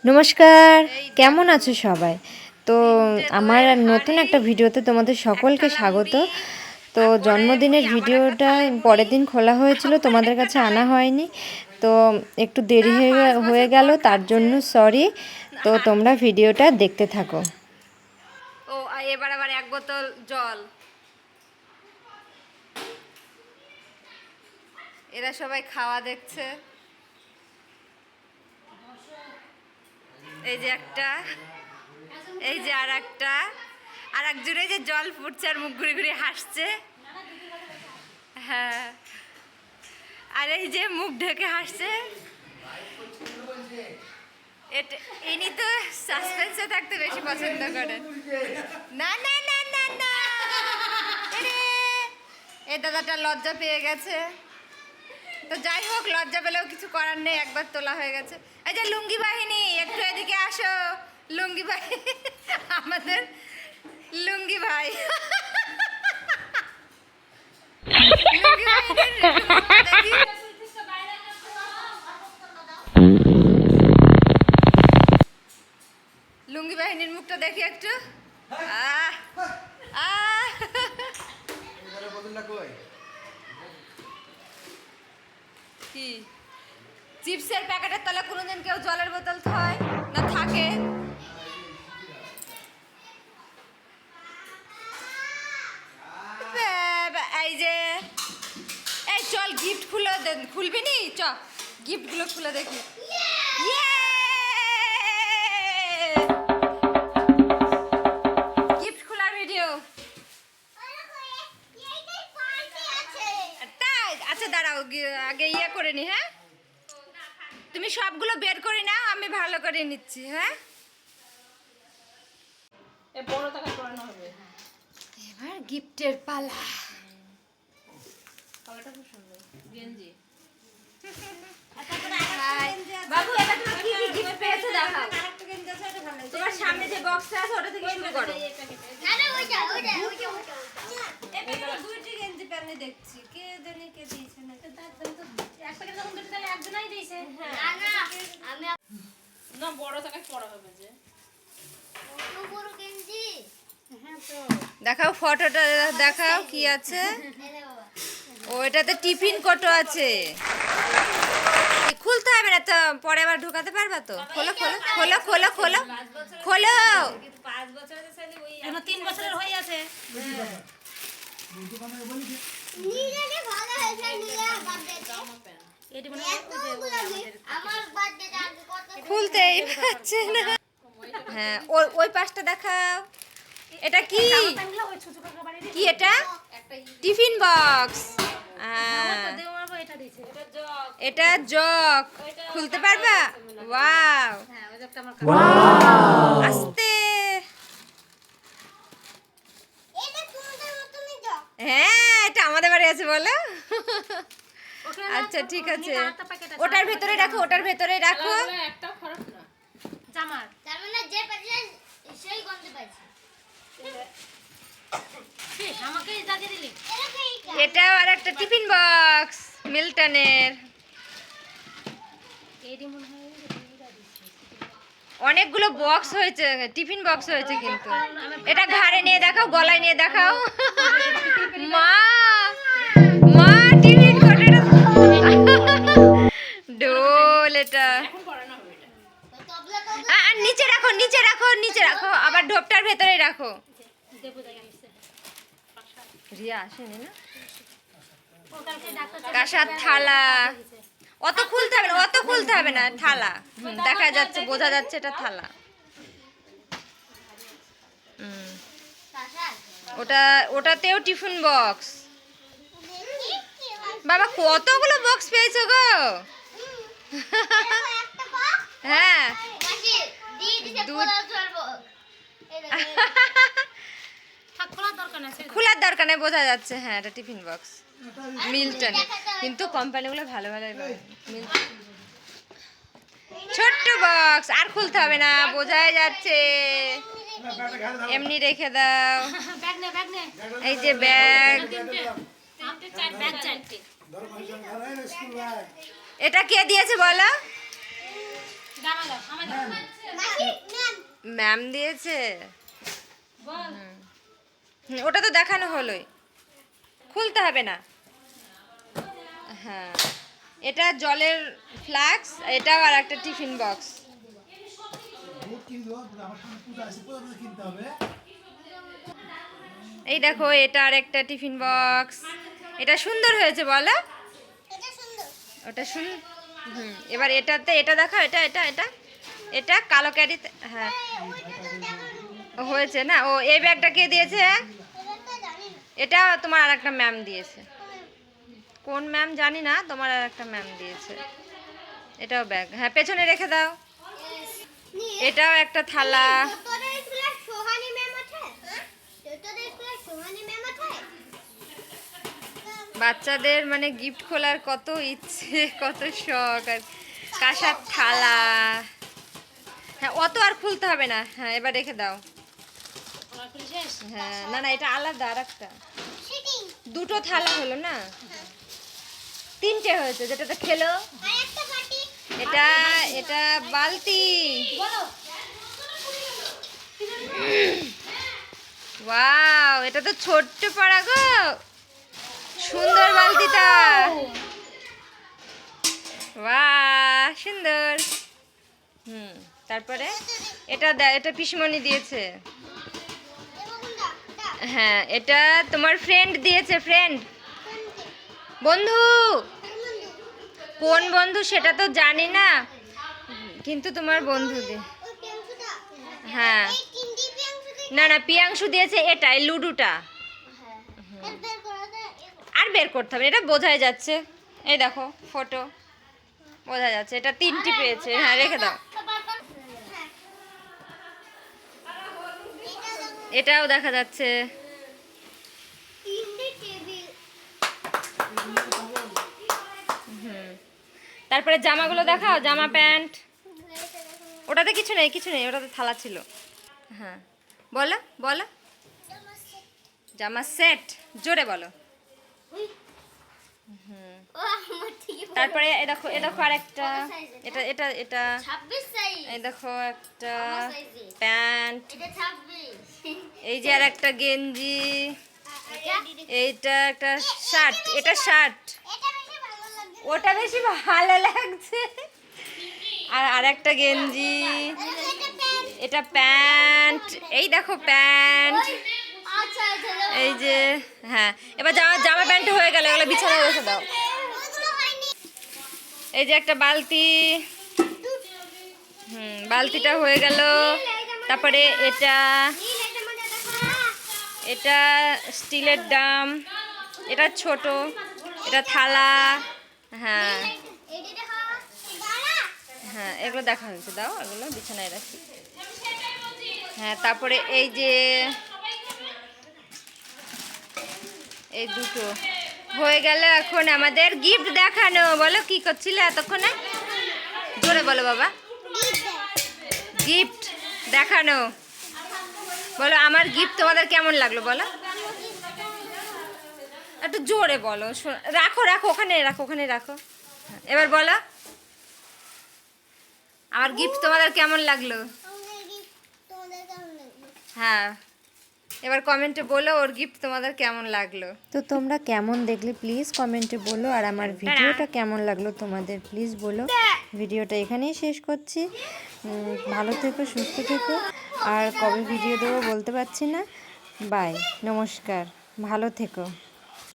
নমস্কার, কেমন আছো সবাই? তো আমার নতুন একটা ভিডিওতে তোমাদের সকলকে স্বাগত। তো জন্মদিনের ভিডিওটা পরের দিন খোলা হয়েছিল, তোমাদের কাছে আনা হয়নি, তো একটু দেরি হয়ে গেল, তার জন্য সরি। তো তোমরা ভিডিওটা দেখতে থাকো। ও এবার আবার এক বোতল জল। এরা সবাই খাওয়া দেখছে। এই যে একটা, এই যে আর একটা, আর একজনে যে জল ফুটছে আর মুখ ঘুরে ঘুরে হাসছে। হ্যাঁ, আর এই যে মুখ ঢেকে হাসছে। ইনি তো সাসপেন্সে থাকতে বেশি পছন্দ করেন। না না না না না, এই দাদাটা লজ্জা পেয়ে গেছে। তো যাই হোক, লজ্জা পেলেও কিছু করার নেই, একবার তোলা হয়ে গেছে। এই যে লুঙ্গি বাহিনী, একটু এদিকে আসো। লুঙ্গি ভাই, আমাদের লুঙ্গি ভাই। লুঙ্গি বাহিনীর দেখি। লুঙ্গি বাহিনীর মুখটা দেখি একটু। আহ আহ, কি চিপসের প্যাকেটের তলা কোনোদিন কেউ জলের বোতল থয় না? থাকে। এই যে, এই চল গিফট খুলবি নি? চ গিফটগুলো খুলে দেখি। গিফট খোলার ভিডিও। তাই আচ্ছা, দাঁড়াও আগে ইয়ে করে নি। হ্যাঁ, তুমি সবগুলো বের করে নাও, আমি ভালো করে নিচ্ছি। হ্যাঁ, এবার গিফটের পালা। বাবু, এবার তুমি কি কি গিফট পেয়েছো দেখাও। তোমার সামনে যে বক্সটা আছে ওটা থেকে শুরু করো। দুইটি গেঞ্জি প্যান্ট দেখছি, কে জানি কে দিয়েছে না। এক প্যাকেট যখন দুটো তাহলে একজনই দিয়েছে। না, বড় টাকা পড়া হবে যে বড় গেঞ্জি। দেখাও ফটোটা, দেখাও কি আছে। ও, এটাতে টিফিন কোটো আছে। খুলতে হবে না তো, পরে আবার ঢোকাতে পারবা তো। খোলো খোলো খোলো খোলো খোলো খোলো। 3 বছরের হয়ে আছে। খুলতেই পারছে না। হ্যাঁ, ওই পাশটা দেখাও। এটা কি কি এটা? Tiffin box. এটা জগ। খুলতে পারবা? ওয়াও, আস্তে। হ্যাঁ, এটা আমাদের বাড়ি আছে বলো। আচ্ছা ঠিক আছে, ওটার ভেতরে রাখো, ওটার ভেতরে রাখো। এটা আর একটা টিফিন বক্স মিল্টনের। অনেকগুলো বক্স হয়েছে, টিফিন বক্স হয়েছে, কিন্তু এটা ঘাড়ে নিয়ে দেখাও, গলায় নিয়ে দেখাও। মা মা, টিফিন কোটোটা ডোল। এটা নিচে রাখো, নিচে রাখো, নিচে রাখো, আবার ঢোপটার ভেতরে রাখো। রিয়া আসেনি না? কাঁসার থালা। অত খুলতে হবে না, অত খুলতে হবে না। থালা দেখা যাচ্ছে, বোঝা যাচ্ছে এটা থালা। ওটাতেও টিফিন বক্স। বাবা, কতগুলো বক্স পেয়েছো গো। হ্যাঁ, খোলার দরকার নেই, বোঝা যাচ্ছে। হ্যাঁ, এটা টিফিন বক্স মিল্টন, কিন্তু কোম্পানিগুলো ভালো ভালো। ছোট্ট বক্স, আর খুলতে হবে না, বোঝাই যাচ্ছে। এমনি রেখে দাও। এই যে ব্যাগ। এটা কে দিয়েছে বলো? ম্যাম দিয়েছে। ওটা তো দেখানো হলোই, খুলতে হবে না। হ্যাঁ, এটা জলের ফ্লাক্স, এটাও আর একটা টিফিন বক্স। এই দেখো, এটা আর একটা টিফিন বক্স। এটা সুন্দর হয়েছে বলো? ওটা এবার এটাতে এটা দেখো, এটা এটা এটা এটা কালো ক্যারি। হ্যাঁ হয়েছে না? ও, এই ব্যাগটা কে দিয়েছে? এটা তোমার আর একটা ম্যাম দিয়েছে। কোন ম্যাম জানি না, তোমার আর একটা ম্যাম দিয়েছে। এটাও ব্যাগ, হ্যাঁ পেছনে রেখে দাও। এটাও একটা থালা। বাচ্চাদের মানে গিফট খোলার কত ইচ্ছে, কত শখ। আর কাঁসার থালা। হ্যাঁ, অত আর খুলতে হবে না। হ্যাঁ, এবার রেখে দাও। হ্যাঁ, না না, এটা আলাদা আর একটা। দুটো থালা হলো না, তিনটে হয়েছে। যেটাতে খেলো, এটা এটা বালতি। ওয়াও, এটা তো ছোট্ট পাড়া গো, সুন্দর বালতিটা। বাহ, সুন্দর। তারপরে এটা এটা পিসমণি দিয়েছে। হ্যাঁ, এটা তোমার ফ্রেন্ড দিয়েছে, ফ্রেন্ড, বন্ধু। কোন বন্ধু সেটা তো জানি না, কিন্তু তোমার বন্ধু দিয়ে। হ্যাঁ, না না, পিয়াংশু দিয়েছে এটা, এই লুডুটা। আর বের করতে হবে, এটা বোঝাই যাচ্ছে। এই দেখো ফটো, বোঝা যাচ্ছে। এটা তিনটি পেয়েছে। হ্যাঁ, রেখে দাও। এটাও দেখা যাচ্ছে। তারপরে জামাগুলো দেখাও, জামা প্যান্ট। ওটাতে কিছু নেই, কিছু নেই, ওটাতে থালা ছিল। হ্যাঁ, বলো বলো। জামা সেট, জোরে বলো। তারপরে এ দেখো, এ দেখো আরেকটা। এটা এটা এটা এই দেখো একটা প্যান্ট। এই যে আর একটা গেঞ্জি। এইটা একটা শার্ট, এটা শার্ট। ওটা বেশি ভালো লাগছে। আর আরেকটা গেঞ্জি, এটা প্যান্ট। এই দেখো প্যান্ট, এই যে। হ্যাঁ, এবার জামা জামা প্যান্ট হয়ে গেল, এগুলো বিছানায় রেখে দাও। এই যে একটা বালতি। বালতিটা হয়ে গেল। তারপরে এটা এটা স্টিলের ড্রাম, এটা ছোট, এটা থালা। হ্যাঁ হ্যাঁ, এগুলো দেখা হয়েছে, দাও এগুলো বিছানায় রাখি। হ্যাঁ, তারপরে এই যে এই দুটো হয়ে গেল। এখন আমাদের গিফট দেখানো। বলো কি করছিলে এতক্ষণে? জোরে বলো বাবা। গিফট দেখানো। বলো আমার গিফট তোমাদের কেমন লাগলো বলো, একটু জোরে বলো। রাখো রাখো, ওখানে রাখো, ওখানে রাখো। এবার বলো আমার গিফট তোমাদের কেমন লাগলো। হ্যাঁ, এবার কমেন্টে বলো ওর গিফট তোমাদের কেমন লাগলো। তো তোমরা কেমন দেখলে প্লিজ কমেন্টে বলো, আর আমার ভিডিওটা কেমন লাগলো তোমাদের প্লিজ বলো। ভিডিওটা এখানেই শেষ করছি। ভালো থেকো, সুস্থ থেকো। আর কবে ভিডিও দেবো বলতে পারছি না। বাই, নমস্কার, ভালো থেকো।